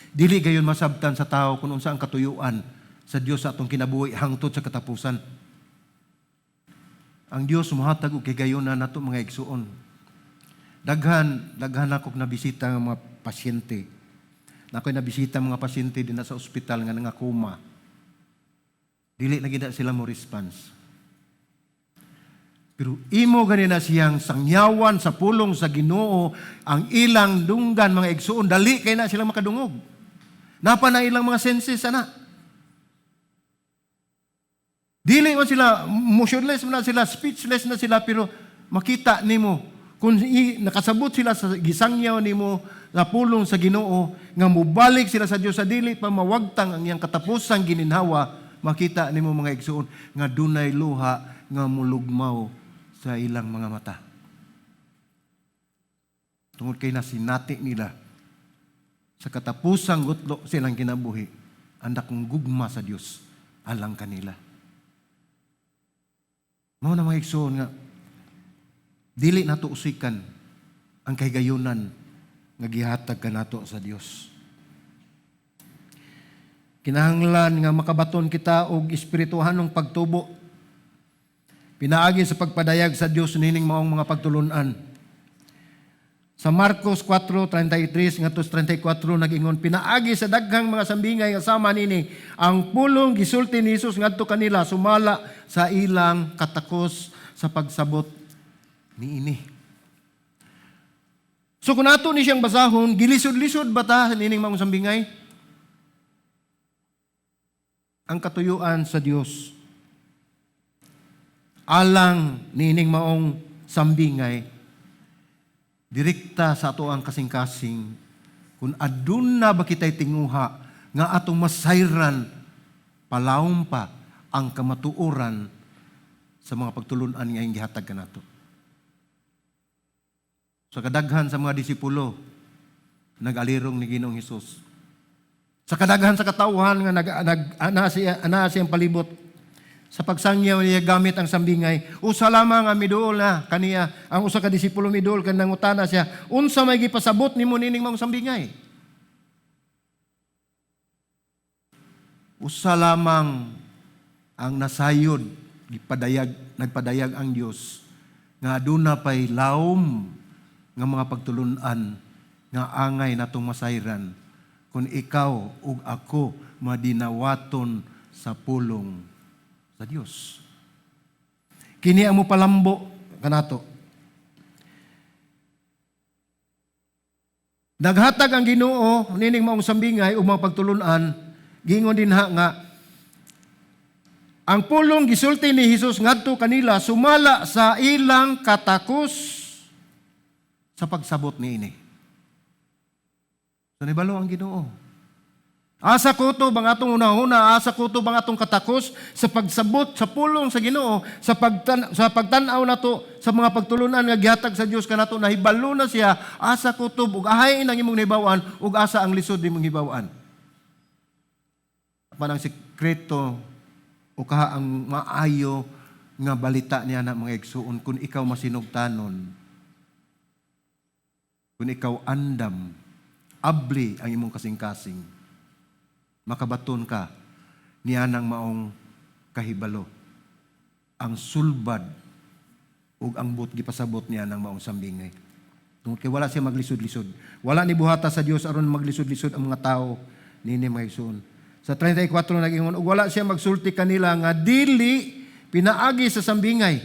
Speaker 1: dili gayon masabtan sa tao kung unsa ang katuyuan sa Dios sa atong kinabuhi hangtod sa katapusan. Ang Dios mohatag og higayonan nato mga igsuon. Daghan ako nabisita ng mga pasyente. Nakoy nabisita mga pasyente din sa ospital nga nangakoma. Dili na gid sila mo response. Pero imo ganina siyang sangyawan sa pulong sa Ginoo ang ilang dunggan mga igsuon dali kay na sila makadungog. Napa na ilang mga senses ana. Dili man sila motionless man sila, speechless na sila pero makita nimo kung nakasabot sila sa gisangyaw nimo na pulong sa Ginoo nga mubalik sila sa Dios sa dili pa mawagtang ang iyang katapusang gininhawa, makita nimo mga igsuon nga dunay luha nga mulugmaw sa ilang mga mata. Tungod kay nasinati nila sa katapusang gutlo silang kinabuhi, anda kong gugma sa Dios alang kanila. Mao na mga igsoon nga dili nato usikan ang kahigayonan nga gihatag kanato sa Dios. Kinahanglan nga makabaton kita og espirituhanong pagtubo. Pinaagi sa pagpadayag sa Dios nining maong mga pagtulunan. Sa Marcos 4:33 ngadto 34 nag-ingon, pinaagi sa daghang mga sambingay nga sama nini ang pulong gisulti ni Jesus ngadto kanila sumala sa ilang katakos sa pagsabot niini. So kung ato ni siyang basahon, gilisod-lisod ba ta nining mga sambingay? Ang katuyuan sa Dios alang nining maong sambingay direkta sa ato ang kasing-kasing kung aduna ba kita'y tinguha nga atong masayran palawom pa ang kamatuoran sa mga pagtulunan nga yung gihatag kanato. Sa kadaghan sa mga disipulo nag-alirong ni Ginoong Hesus. Sa kadaghan sa katauhan nga ana siyang palibot sa pagsangyaw niya gamit ang sambingay, usa lamang ang miduol na kaniya, ang usa ka disipulo miduol kan nangutana siya, unsa may gipasabot nimo nining mga sambingay? Usa lamang ang nasayod, nagpadayag ang Dios nga aduna pay lawom nga mga pagtulunan nga angay natong masayran kung ikaw ug ako madinawaton sa pulong sa Dios. Kini ang mopalambo kanato. Naghatag ang Ginoo nining maong sambingay ug mga pagtulunan, gingon dinha nga ang pulong gisulti ni Hesus ngadto kanila sumala sa ilang katakos sa pagsabot niini. So nibalo ang Ginoo. Asa ko to bang atong una-una, asa ko to bang atong katakos sa pagsabot sa pulong sa Ginoo, sa pagtan-aw nato sa mga pagtulunan nga gihatag sa Dios kanato, nahibalo na siya, asa ko to ug ahay nang imong hibaw-an ug asa ang lisod nimong hibaw-an. Panang sekreto o kaha ang maayo nga balita niya na mga igsuon kung ikaw masinugtanon, kung ikaw andam, abli ang imong kasing-kasing, makabaton ka niya ng maong kahibalo. Ang sulbad ug ang but gipasabot niya ng maong sambingay. Tungod kay wala siya maglisod-lisod. Wala ni buhata sa Dios aron maglisod-lisod ang mga tao nini mga igsoon. Sa 34 nag-ingon, ug wala siya magsulti kanila nga dili pinaagi sa sambingay.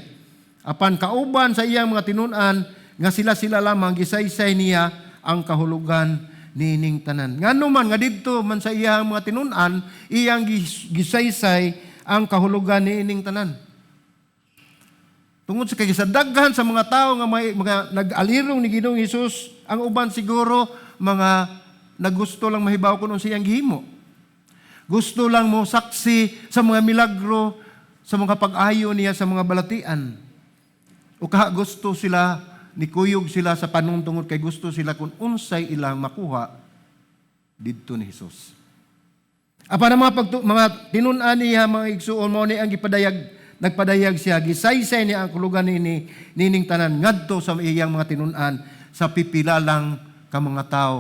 Speaker 1: Apan kauban sa iyang mga tinun-an nga sila lamang gisaysay niya ang kahulugan nining tanan. Ngano man nga didto man sa iyang mga tinun-an, iyang gisaysay ang kahulugan nining tanan. Tungod sa kagisadaghan sa mga tao nga mga nag-alirong ni Ginoong Hesus, ang uban siguro mga naggusto lang mahibaw kuno sa iyang gihimo. Gusto lang mo saksi sa mga milagro, sa mga pag-ayo niya sa mga balatian. O kaha gusto sila nikuyog sila sa panuntungod kay gusto sila kung unsay ilang makuha didto ni Hesus. Apan ang mga tinun-an niya mga igsuon mo ni ang nagpadayag siya, gisaysay niya ang kulugan nining tanan ngadto sa iyang mga tinun-an sa pipila lang ka mga tao.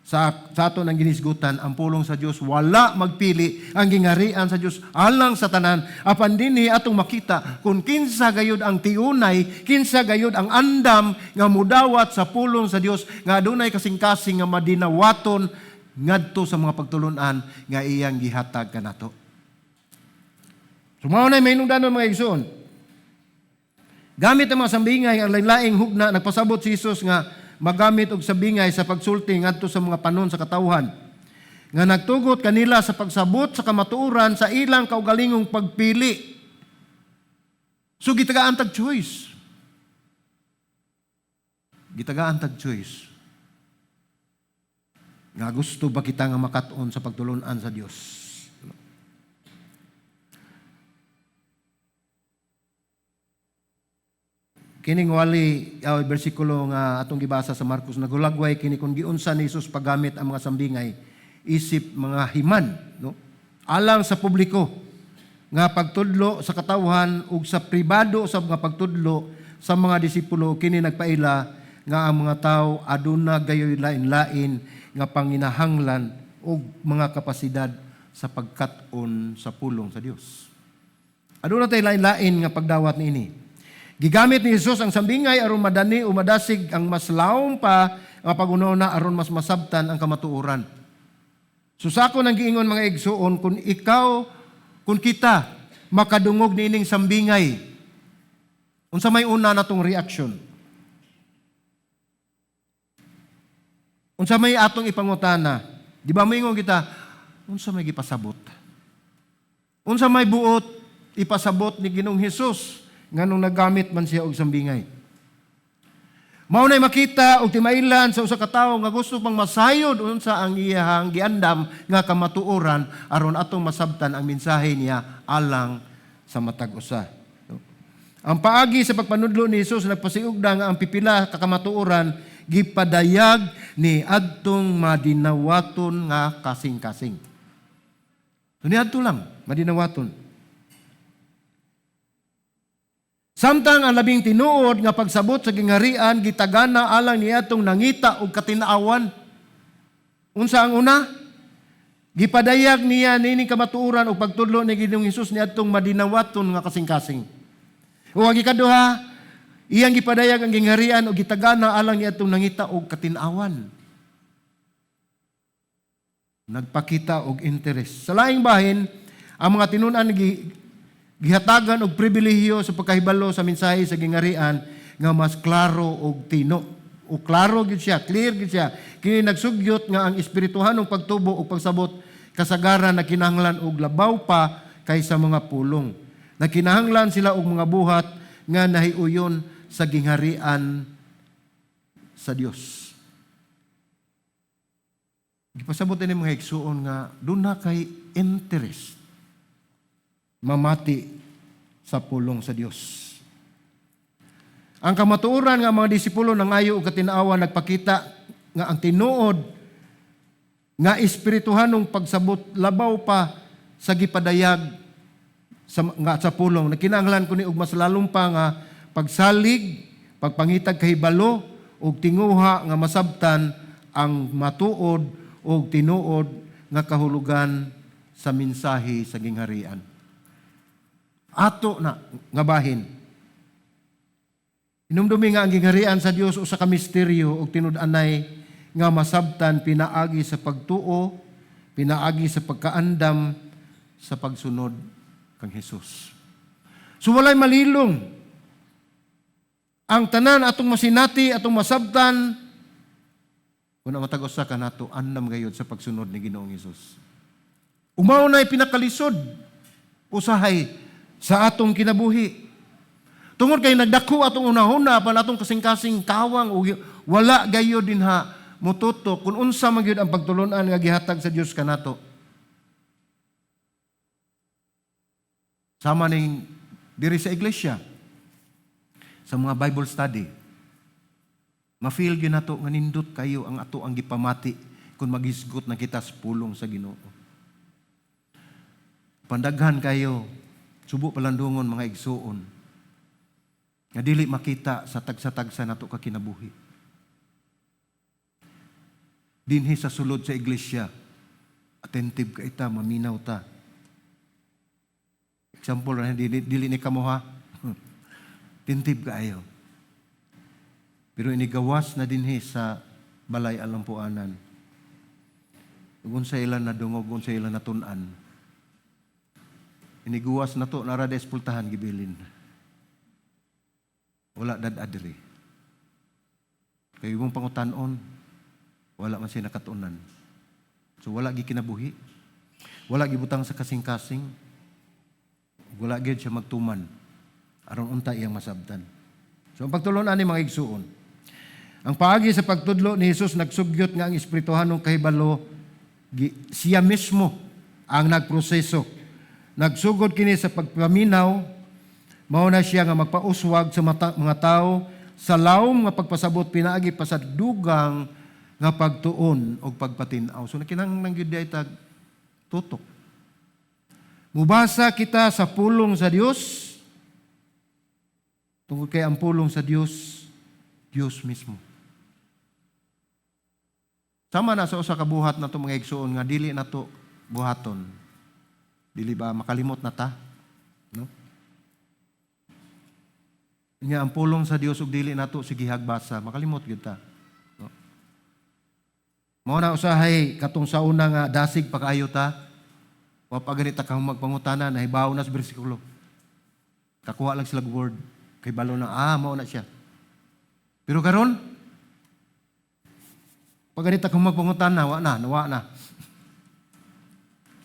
Speaker 1: Sa ato ng ginisgutan, ang pulong sa Dios wala magpili ang gingarian sa Dios alang sa tanan. Apan dinhi atong makita kung kinsa gayud ang tiunay, kinsa gayud ang andam nga mudawat sa pulong sa Dios nga adunay kasing-kasing nga madinawaton ngadto sa mga pagtulunan nga iyang gihatag kanato. Sumao na may hinungdanon mga igsoon. Gamit ang mga sambingay ang lain-laing hugna nagpasabot si Jesus nga magamit og sabingay sa pagsulti ngadto sa mga panon sa katawhan nga nagtugot kanila sa pagsabot sa kamatuoran sa ilang kaugalingong pagpili. So gitagaan tag choice. Gitagaan tag choice. Nga gusto ba kita nga makat-on sa pagtulunan sa Dios? Kining wali bersikulo nga atong gibasa sa Marcos nagulagway kini kung giunsa ni Jesus paggamit ang mga sambingay isip mga himan, no? Alang sa publiko nga pagtudlo sa katawhan ug sa pribado sa mga pagtudlo sa mga disipulo kini nagpaila nga ang mga tawo aduna gayoy lain-lain nga panginahanglan ug mga kapasidad sa pagkat-on sa pulong sa Dios. Aduna tay lain-lain nga pagdawat niini. Gigamit ni Jesus ang sambingay aron madani o madasig ang mas laom pa nga pagunona aron mas masabtan ang kamatuoran. So sa ako nang giingon mga igsuon, kung kita makadungog niining sambingay, unsa may una natong reaction? Unsa may atong ipangutana? Di ba moingon kita, unsa may gipasabot? Unsa may buot ipasabot ni Ginoong Hesus nganong nagamit man siya og sambingay? Mao nay makita og timailan sa usa ka tawo nga gusto pang masayod unsa ang iyang giandam nga kamatuoran aron atong masabtan ang mensahe niya alang sa matag usa. Ang paagi sa pagpanudlo ni Hesus nagpasiugda nga ang pipila ka kamatuoran gipadayag ni adtong madinawaton nga kasing-kasing. Niadto lang madinawaton. Samtang ang labing tinuod nga pagsabot sa gingharian gitagana alang niadtong nangita og katin-awan. Unsa ang una? Gipadayag niya nining kamatuoran og pagtudlo ni Ginoong Hesus niadtong madinawaton nga kasing-kasing. O ang ikaduha, iyang gipadayag ang gingharian og gitagana alang niadtong nangita og katin-awan. Nagpakita og interes. Sa laing bahin, ang mga tinunan gihatagan og pribilehiyo sa pagkahibalo sa mensahe sa gingharian nga mas klaro og tino. O klaro gid siya, clear gid siya. Kini nagsugyot nga ang espirituhanong pagtubo o pagsabot kasagaran na kinahanglan og labaw pa kaysa mga pulong. Nakinahanglan sila og mga buhat nga nahiuyon sa gingharian sa Dios. Gipasabot ni mga igsuon nga doon na kay interest mamati sa pulong sa Dios. Ang kamatuoran nga mga disipulo nangayo og katin-awan nagpakita nga ang tinuod nga espirituhanong pagsabot labaw pa sa gipadayag sa pulong. Nakinahanglan kuno og mas lalong pa nga pagsalig, pagpangitag kahibalo og tinguha nga masabtan ang matuod og tinuod nga kahulugan sa mensahe sa gingharian. Ato na nga bahin. Inumdumi nga ang gingharian sa Dios usa ka misteryo ug tinud-anay nga masabtan pinaagi sa pagtuo, pinaagi sa pagkaandam sa pagsunod kang Hesus. So walay malilong. Ang tanan atong masinati, atong masabtan kun matag usa ka nato andam gayud sa pagsunod ni Ginoong Hesus. Umaw na'y pinakalisod usahay sa atong kinabuhi. Tungod kay nagdako atong unahuna pa atong kasing-kasing kawang o wala gayo din ha mututo kung unsa man gyud ang pagtulunan nga gihatag sa Dios kanato. Sama ning diri sa iglesia sa mga Bible study. Ma-feel gyud nato nga nindot kayo ang ato ang gipamati kung magisgot na kita sa pulong sa Ginoo. Pandaghan kayo subo palandungon mga igsuon nga dili makita sa tagsa-tagsa nato ka kinabuhi. Dinhi sa sulod sa iglesia, attentive ka ita, maminaw ta. Example na dili ni kamo ha. Attentive ka ayo. Pero inigawas na dinhi sa balay alampuanan. Ug unsa ila nadungog, unsa ila natun-an. Iniguwas na to, narada espultahan, gibilin. Wala dad-adri. Kayo mong pangutanon, wala man siya nakatunan. So wala gikinabuhi. Wala gibutang sa kasing-kasing. Wala gid siya magtuman. Aron unta iyang masabtan. So ang pagtulunan ni mga igsuon. Ang paagi sa pagtudlo ni Hesus nagsugyot nga ang espirituhanong kahibalo, siya mismo ang nagproseso. Nagsugod kini sa pagpaminaw, mao na siya nga magpauswag sa mga tao sa lawom nga pagpasabot pinaagi pa sa dugang nga pagtuon o pagpatin-aw. So nakinahanglan gyud ay tag tutok. Mubasa kita sa pulong sa Dios. Tungkol kay ang pulong sa Dios, Dios mismo. Sama na sa usa ka buhat nato mga igsuon nga dili nato buhaton. Dili ba makalimot na ta? No? Nga ang pulong sa Dios ug dili nato sige hagbasa, makalimot gyud ta. No? Mao na usahay katong sa una nga dasig pakaayo ta. Wa pa ganita ka magpangutana na hibaw na sa bersikulo. Kakuha lang sila word kay balo na mao na siya. Pero karon pag ganita ka magpangutana, nawa na.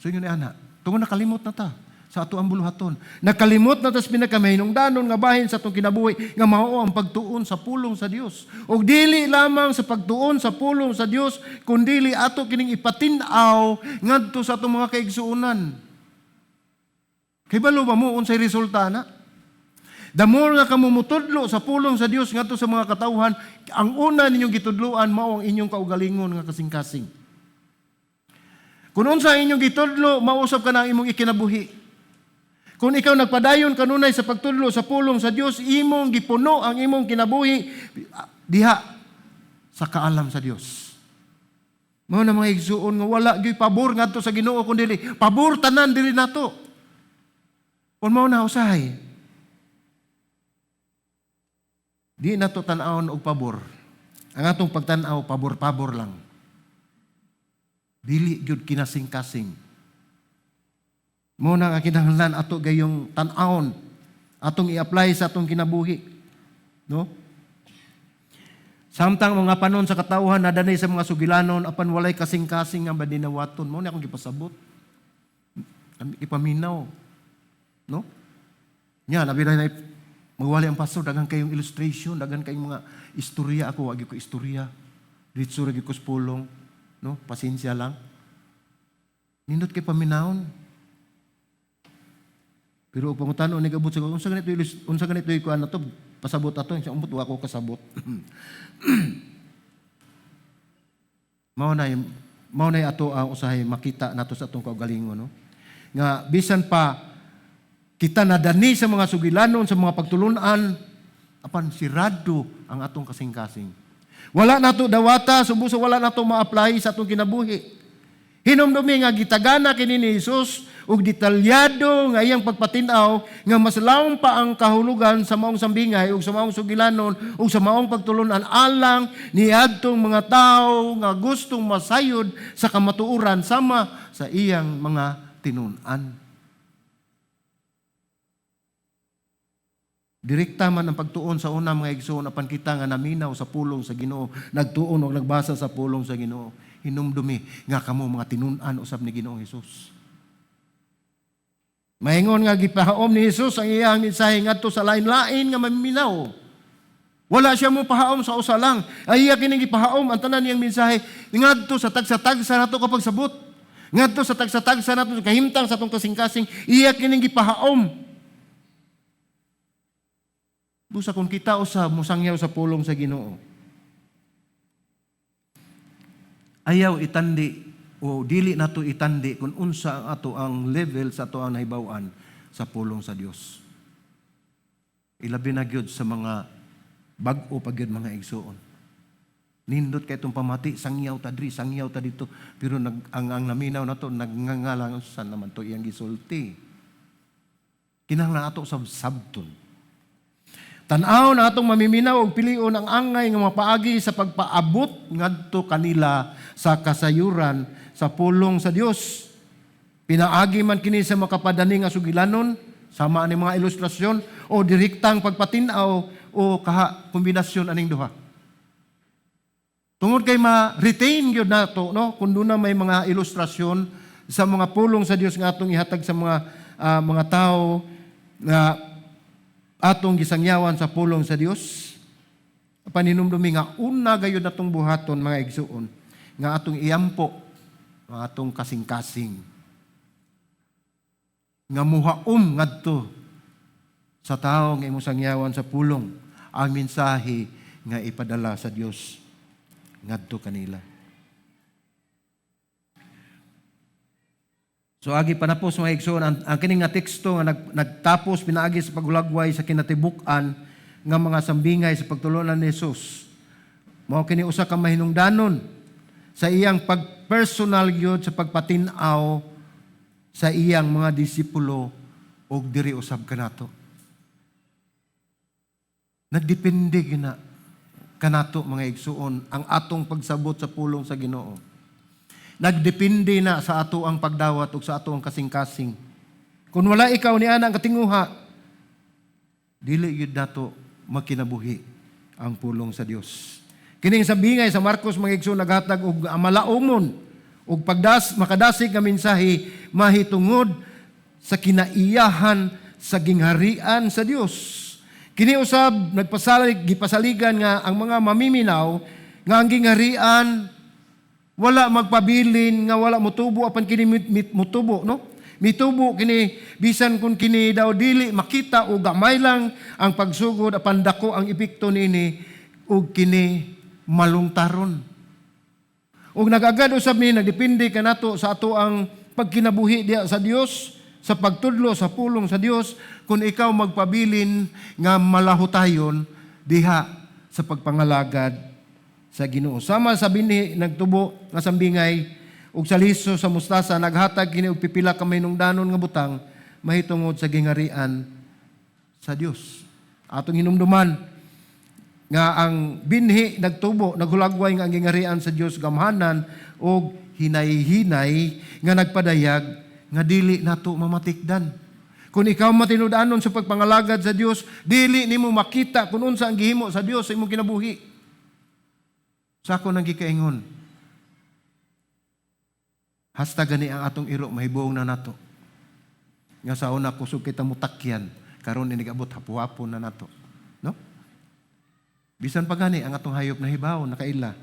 Speaker 1: So yun ana, tungod nakalimot na ta sa ato ang buluhaton. Nakalimot na tas pinakamahinungdanon nga bahin sa atong kinabuhi nga mao ang pagtuon sa pulong sa Dios. Ug dili lamang sa pagtuon sa pulong sa Dios, kundi ato kining ipatin-aw ngadto sa atong mga kaigsuonan. Kay balo ba mo unsay resulta na? The more nga kamo mutudlo sa pulong sa Dios ngadto sa mga katawhan, ang una ninyong gitudloan mao ang inyong kaugalingon nga kasing-kasing. Kung unsa inyong gitudlo, mausap ka na ang imong ikinabuhi. Kung ikaw nagpadayon kanunay sa pagtudlo sa pulong sa Dios, imong gipuno ang imong kinabuhi diha sa kaalam sa Dios. Mao na mga igsuon nga wala gyud pabor ngadto sa Ginoo kundi pabor tanan diri nato. Kung mao na usahay, di nato tan-awon og pabor. Ang atong pagtan-aw pabor-pabor lang. Dili gyud kinasing-kasing. Mo na nga kinahanglan ato gayong tan-awon, atong i-apply sa atong kinabuhi. No? Samtang mga panon sa katawhan nadanay sa mga sugilanon apan walay kasing-kasing nga badinawaton. Mo na akong gipasabot. Ipaminaw. No? Nya labi na magwali ang pastor daghang kayong illustration, daghang kayong mga istorya. Ako wagi ko istorya. Ditso ra gyud ko pulong, no? Pasensya lang. Nindot kay paminawon. Pero pangutanon ni gabot sa unsa ganito ikuan na to pasabot ato sa umbot wa ko kasabot. Mao na ato ang usahay makita nato sa atong kaugalingon, no? Nga bisan pa kita nadani sa mga sugilanon sa mga pagtulunan apan sirado ang atong kasing-kasing. Wala nato dawata subuso wala nato ma-apply sa atong kinabuhi. Hinumdumi nga gitagana kini ni Jesus ug detalyado nga iyang pagpatin-aw nga mas lawom pa ang kahulugan sa maong sambingay ug sa maong sugilanon ug sa maong pagtulunan alang niadtong mga tao nga gustong masayod sa kamatuoran sama sa iyang mga tinun-an. Direkta man ang pagtuon sa una mga igsoon apan kita nga naminaw sa pulong sa Ginoo, nagtuon ug nagbasa sa pulong sa Ginoo. Hinumdumi nga kamo mga tinun-an usab ni Ginoong Hesus. Maingon nga gipahaom ni Hesus ang iyang mensahe ngadto sa lain-lain nga maminaw. Wala siya mo pahaom sa usa lang. Ay iya kining gipahaom ang tanan niyang mensahe ngadto sa tagsa-tagsa nato kapag sabot. Ngadto sa tagsa-tagsa nato kahimtang sa atong kasing-kasing iya kining gipahaom. Busa kung kita usab musangyaw sa pulong sa Ginoo. Ayaw itandi o dili nato itandi kung unsa ang ato ang level sa ato ang nahibaw-an sa pulong sa Dios. Ilabi na gyud sa mga bag-o pa gyud mga igsoon. Nindot kay itong pamati, sangyaw ta diri, sangyaw ta dito, pero ang naminaw nato nagngangalang sa naman to iyang gisulti. Kinahanglan ato sa sabton. Tan-aw na atong mamiminaw og pilion ang angay nga mapaagi sa pagpaabot ngadto kanila sa kasayuran sa pulong sa Dios. Pinaagi man kini sa makapadani nga sugilanon sama ani mga ilustrasyon o direktang pagpatin-aw o kombinasyon aning duha. Tungod kay ma-retain gyud nato no kun doon na may mga ilustrasyon sa mga pulong sa Dios nga atong ihatag sa mga tao nga atong gisangyawan sa pulong sa Dios. Paninumdumi nga una gayud natong buhaton mga igsuon nga atong iyampo nga atong kasing-kasing nga muhaom ngadto sa tao nga imong sangyawan sa pulong ang mensahe nga ipadala sa Dios ngadto kanila. So agi panapos mga igsoon ang kining nga teksto nga nagtapos pinaagi sa paghulagway sa kinatibuk-an nga mga sambingay sa pagtulunan ni Jesus. Mao kini usa ka mahinungdanon sa iyang pagpersonal gyud sa pagpatin-aw sa iyang mga disipulo og diri usab kanato. Nagdepende gina kanato mga igsuon ang atong pagsabot sa pulong sa Ginoo. Nagdepende na sa ato ang pagdawat ug sa ato ang kasing-kasing. Kung wala ikaw ni ana ang katinguha, dili yun nato makinabuhi ang pulong sa Dios. Kining sabingay sa Marcos mga igsoon naghatag og malaumon ug makadasig nga mensahe mahitungod sa kinaiyahan sa gingharian sa Dios. Kini usab gipasaligan nga ang mga mamiminaw nga ang gingharian wala magpabilin nga wala mutubo apan kini mutubo, no? Mitubo kini bisan kun kini daw dili makita o gamay lang ang pagsugod apan dako ang epekto nini ug kini malungtaron. Ug nagagad usab ni nagdepende kanato sa ato ang pagkinabuhi diha sa Dios, sa pagtudlo sa pulong sa Dios kung ikaw magpabilin nga malahutayon diha sa pagpangalagad sa Ginoo. Sama sa binhi nagtubo nga sambingay ug sa liso sa mustasa naghatag kini og pipila ka mahinungdanon nga butang mahitungod sa gingharian sa Dios. Atong hinumduman nga ang binhi nagtubo naghulagway nga ang gingharian sa Dios gamhanan og hinay-hinay nga nagpadayag nga dili nato mamatikdan. Kung ikaw matinud-anon sa pagpangalagad sa Dios, dili nimo makita kung unsa ang gihimo sa Dios sa imong kinabuhi. Sa ako nang gikaingon, hasta gani ang atong iro mahibuong na nato. Nga sa una kusog kita mutakyan, karon inigabot hapu-hapo na nato. No? Bisan pa gani ang atong hayop na hibaw, nakaila.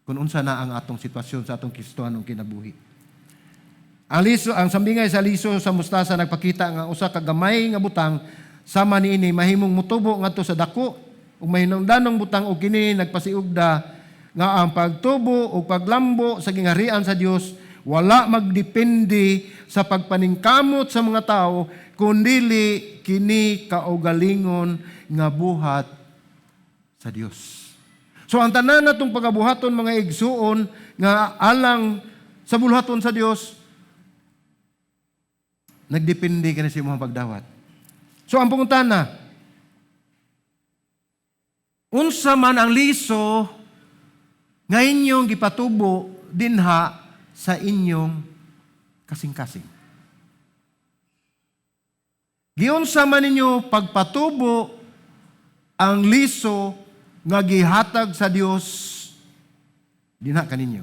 Speaker 1: Kung unsa na ang atong sitwasyon sa atong Kristohanong kinabuhi. Ang sambingay sa liso sa mustasa nagpakita nga usa ka gamay nga butang sama niini mahimong mutubo ngadto sa dako ug mahinungdanong butang ug kini nagpasiugda nga ang pagtubo o paglambo sa gingharian sa Dios wala magdepende sa pagpaningkamot sa mga tao kundili kini kaugalingon nga buhat sa Dios. So ang tanan natong pagabuhaton mga igsuon nga alang sa bulhaton sa Dios nagdepende ka na sa imong pagdawat. So ang pangutana, unsa man ang liso nga inyong gipatubo dinha sa inyong kasing-kasing. Giunsa man ninyo pagpatubo ang liso nga gihatag sa Dios dinha kaninyo.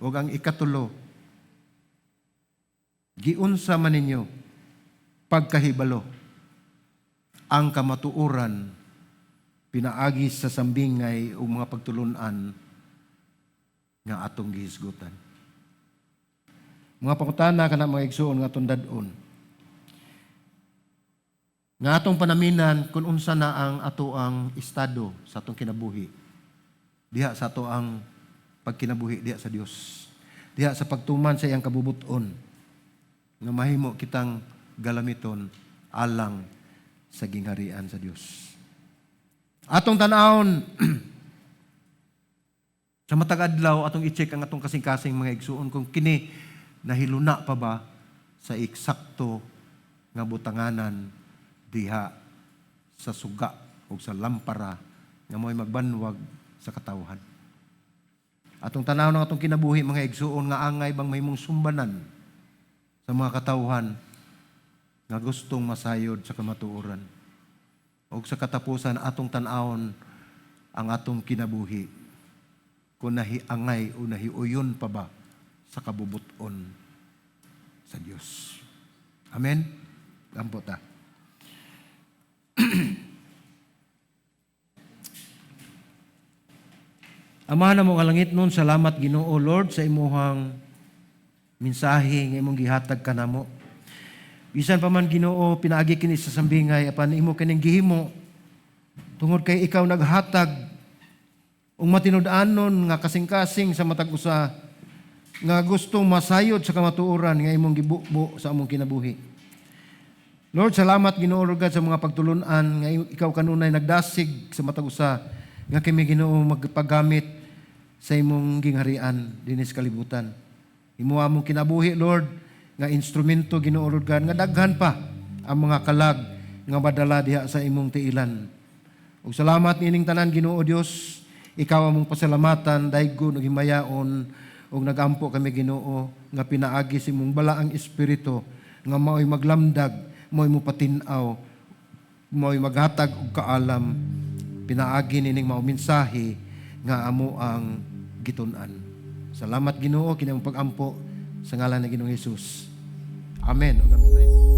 Speaker 1: Ug ang ikatulo, giunsa man ninyo pagkahibalo ang kamatuoran pinaagi sa sambingay o mga pagtulunan nga atong gihisgutan. Mga pangutana kana mga igsuon nga atong dad-on. Nga atong panaminan kung unsa na ang ato ang estado sa atong kinabuhi. Diha sa ato ang pagkinabuhi diha sa Dios. Diha sa pagtuman sa iyang kabubuton nga mahimo kitang galamiton alang sa gingharian sa Dios. Atong tan-awon sa matag adlaw atong i-check ang atong kasing-kasing mga igsuon kung kini nahiluna pa ba sa eksakto nga butanganan diha sa suga o sa lampara nga mo'y magbanwag sa katawhan. Atong tan-awon ng atong kinabuhi mga igsuon nga angay bang mahimong sumbanan sa mga katawhan nga gustong masayod sa kamatuoran. O sa katapusan, atong tan-awon ang atong kinabuhi kung nahiangay o nahiuyon pa ba sa kabubuton sa Diyos. Amen? Gampo ta. Amahan na mo kalangit nun, salamat Ginoo Lord sa imuhang mensahe nga imong gihatag kanamo. Bisan pa man Ginoo pinaagi kini sa sambingay apan imo kining gihimo tungod kay ikaw naghatag ug matinud-anon nga kasing-kasing sa matag usa nga gustong masayod sa kamatuoran nga imong gibubo sa among kinabuhi. Lord, salamat Ginoo Lord God sa mga pagtulunan nga ikaw kanunay nagdasig sa matag usa nga kami Ginoo magpagamit sa imong gingharian dinis kalibutan. Imuha mong kinabuhi, Lord, nga instrumento Ginoo Lord God, nga daghan pa ang mga kalag nga madala diha sa imong tiilan. Ug salamat nining tanan Ginoo Dios, ikaw among pasalamatan daygon ug himayaon ug nagampo kami Ginoo nga pinaagi sa imong balaang espiritu nga mao'y maglamdag, mao'y mopatin-aw, mao'y maghatag og kaalam, pinaagi nining mao mensahe nga amo ang gitun-an. Salamat Ginoo kini among pag-ampo sa ngalan ni Ginoong Hesus. Amen. Ug amen.